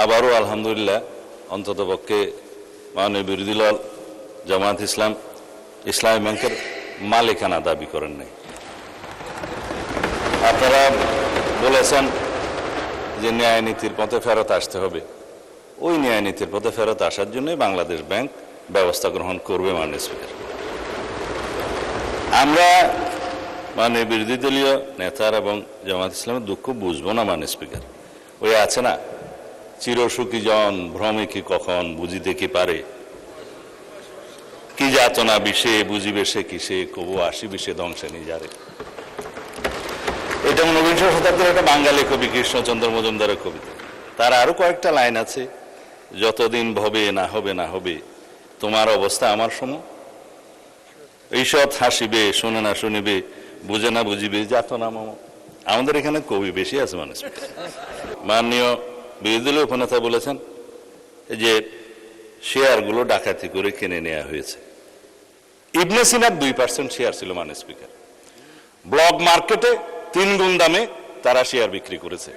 আবারও আলহামদুলিল্লাহ অন্ততপক্ষে মাননীয় বিরোধী দল জামায়াত ইসলাম ইসলামী ব্যাংকের মালিকানা দাবি করেন নাই। আপনারা বলেছেন যে ন্যায় নীতির পথে ফেরত আসতে হবে, ওই ন্যায় নীতির পথে ফেরত আসার জন্যই বাংলাদেশ ব্যাংক ব্যবস্থা গ্রহণ করবে মাননীয় স্পিকার। আমরা মাননীয় বিরোধী দলীয় নেতার এবং জামায়াত ইসলামের দুঃখ বুঝবো না মাননীয় স্পিকার। ওই আছে না, চিরসুখী জন ভ্রমে কি কখন বুঝিতে কি পারে, কি যাতনা বিষে বুঝিবে সে কিসে, কবু আসিবে সে ধ্বংসে নিজারে। এটা 19 শতাব্দীর একটা বাঙালি কবি কৃষ্ণচন্দ্র মজুমদারের কবিতা। তার আরো কয়েকটা লাইন আছে, যতদিন ভবে না হবে না হবে তোমার অবস্থা আমার সম, ঈষৎ হাসিবে শোনে না শুনিবে বুঝে না বুঝিবে যাতনা মম। আমাদের এখানে কবি বেশি আছে মানুষ। মাননীয় বিরোধী দলীয় উপনেতা বলেছেন যে শেয়ারগুলো ডাকাতি করে কিনে নেওয়া হয়েছে। ইবনে সিনার 2% শেয়ার ছিল মাননীয় স্পিকার। ব্লক মার্কেটে 3 গুণ দামে তারা শেয়ার বিক্রি করেছে।